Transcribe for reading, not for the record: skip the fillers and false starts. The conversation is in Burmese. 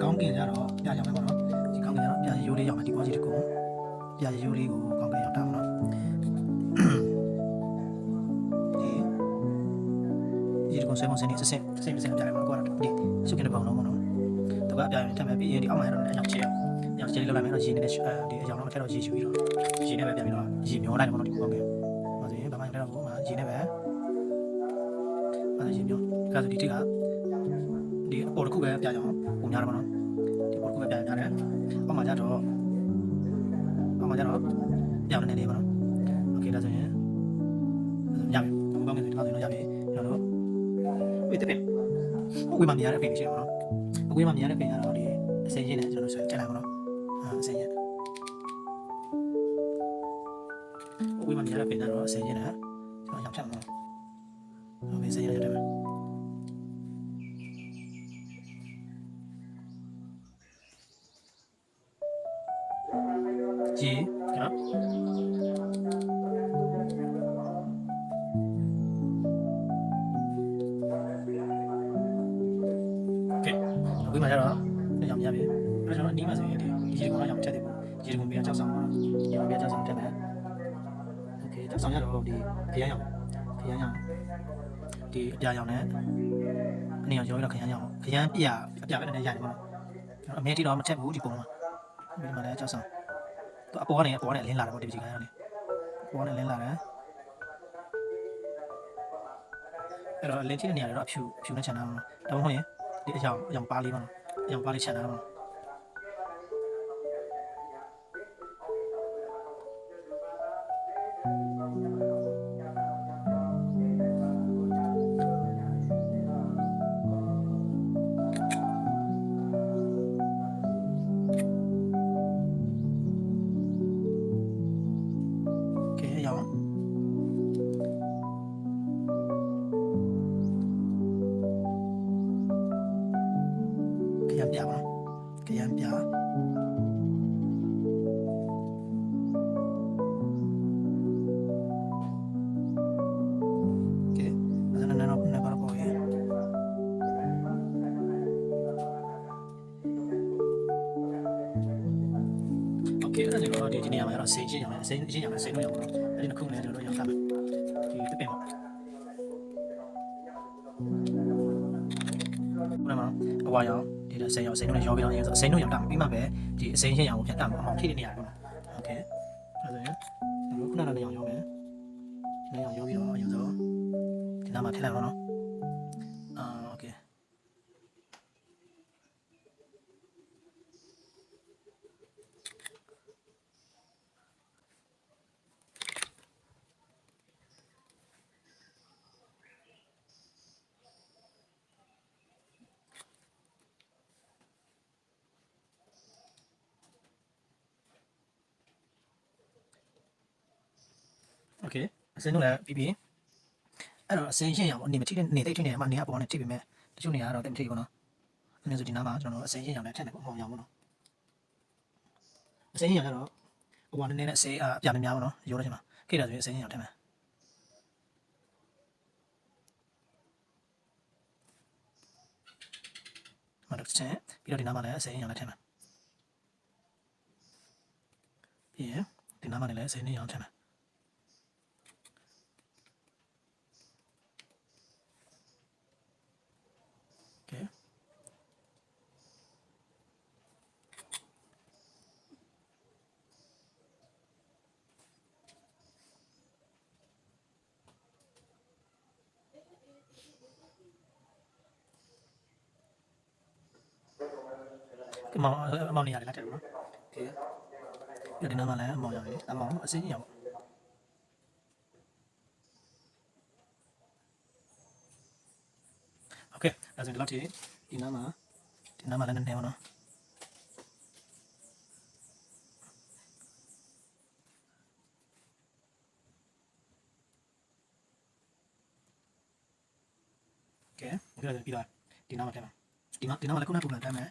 ကောင်းကင်ကြတော့ပြရအောင်ပဲပေါ့နော်ဒီကောင်းကင်ကြတော့ပြရိုးလေးရောက်မယ်ဒီပေါ်ကြီးတကူပြရိုးလေးကိုကောင်းကင်ရောက်တာပေါ့နော်ဒီတကူဆွဲမစင်းနေစင်ပြရတယ်ပေါ့ကွာဒီစုကင်းတဲ့ပုံလုံးပေါ့နော်သူကပြရင်တက်မယ်ပြီးရင်ဒီအောက်မှာရတော့လည်းရောက်ချေလောက်လိုက်မယ်တော့ရေနေတဲ့ဒီအကြောင်းတော့အထက်တော့ရေယူပြီးတော့ရေနဲ့ပဲပြန်ပြီးတော့ရေမျောလိုက်တယ်ပေါ့နော်ဒီကောင်းကင်ပါဆိုရင်ဘာမှမလုပ်တော့ဘူးမှာရေနဲ့ပဲရေမျောဒါဆိုဒီထိကဒီအပေါ်တစ်ခုပဲပြကြအောင်ပုံများတယ်ပေါ့နော်ဒီပေါ်တစ်ခုပဲပြရတယ်အောက်မှာကျတော့ပြောင်းနေတယ်ပေါ့နော်โอเคဒါဆိုရင်ရပြီဘုံကောင်းနေတယ်ဒါဆိုရင်တော့ရပြီကျွန်တော်တို့ဝေးတဲ့ဝေးမှမြင်ရတဲ့ပင်ရှိတယ်ပေါ့နော်ဝေးမှမြင်ရတဲ့ပင်ကတော့ဒီအစိမ်းရင်းနဲ့ကျွန်တော်တို့ဆက်လိုက်ပါတော့အစိမ်းရင်းဝေးမှမြင်ရတဲ့ပင်ကတော့အစိမ်းရင်းနဲ့ကျွန်တော်ရောင်ဖြတ်မှာโอเคအစိမ်းရင်းရတယ်ရေနော်ဝေးမှာကျတော့ရောင်ရပြီအဲ့တော့အနီးမှာဆိုရင်ဒီရေကောင်ရောင်ချက်တယ်ပေါ့ရေကောင်ပြန်ကြောက်ဆောင်ပါရေကောင်ပြန်ကြောက်ဆောင်တက်မယ်โอเคကြောက်ဆောင်ရတော့ဒီခရမ်းရောင်ဒီအပြာရောင်နဲ့အနေရောင်ရောရတော့ခရမ်းရောင်ခရမ်းပြအပြာပဲနဲ့ရတယ်ပေါ့နော်အမေတီတော့မချက်ဘူးဒီပုံမှာဒီမှာလည်းကြောက်ဆောင်သူအပေါ်ကနေလင်းလာတယ်ပေါ့ဒီပကြီးကနေအပေါ်ကနေလင်းလာတယ်အဲ့တော့လင်းတဲ့နေရာတွေတော့ဖြူနဲ့ချန်တာပေါ့တော့ဟုတ်ရင်ဒီအကြောင်ပါလေးပေါ့နော်အကြောင်ပါလေးချန်တာပေါ့ပြပါခရမ်းပြအဲ့ဒါကျွန်တော်ဒီနေရာမှာတော့စိန်ချင်းရမယ်စိန်ချင်းရမယ်စိန်လို့ရပါတော့အဲ့ဒီနှစ်ခုနဲ့ကျွန်တော်တို့ရောက်တာမယ်ဒီတစ်ပင်ပေါ့အဝါရောင်ဒီစိန်ရောင်စိန်တို့နဲ့ရောပြီးတော့ရင်ဆိုစိန်တို့ရောင်တာပြီးမှပဲဒီအစိန်ချင်းရောင်ကိုပြန်တာမှာအမောင်ထိတဲ့နေရာပေါ့နော်โอเคအဲ့ဒါဆိုရင်တို့ခုနကနေရောင်မယ်နေရောင်ရောပြီးတော့ရင်ဆိုဒီနားမှာထည့်လိုက်ပါတော့โอเคโอเคအစင်းတို့လည်းပြီးပြီအဲ့တော့အစင်းရှင်းရအောင်အနေမထိတဲ့နေသိထိနေမှာနေရပေါ်နဲ့ထိပြီမဲ့တချို့နေရာတော့တိတ်မထိဘူးနော်အဲ့ဒါဆိုဒီနားမှာကျွန်တော်အစင်းရှင်းရအောင်လည်းထည့်နေပေါ့အမောင်ရအောင်ပေါ့နော်အစင်းရှင်းရအောင်တော့ဟိုကနည်းနည်းနဲ့အစင်းအပြများပေါ့နော်ရိုးလိုက်ချင်မှာခေတ်တာဆိုရင်အစင်းရှင်းရအောင်ထည့်မယ်မတော့ချင်ပြီးတော့ဒီနားမှာလည်းအစင်းရှင်းရအောင်ထည့်မယ်ပြီးရင်ဒီနားမှာလည်းအစင်းရှင်းရအောင်ထည့်မယ်အမောင်နေရတယ်လားတဲ့နော်โอเคပြဒီနားမှာလည်းအမောင်ရတယ်အမောင်အစင်းရအောင်โอเคအဲ့ဒါဆိုဒီလောက်ထိ ဒီနားမှာလည်းနည်းနည်းပါနော်ကဲပြီးတော့ဒီနားမှာတက်မှာဒီနားမှာလည်းခုနကပုံစံတက်မယ်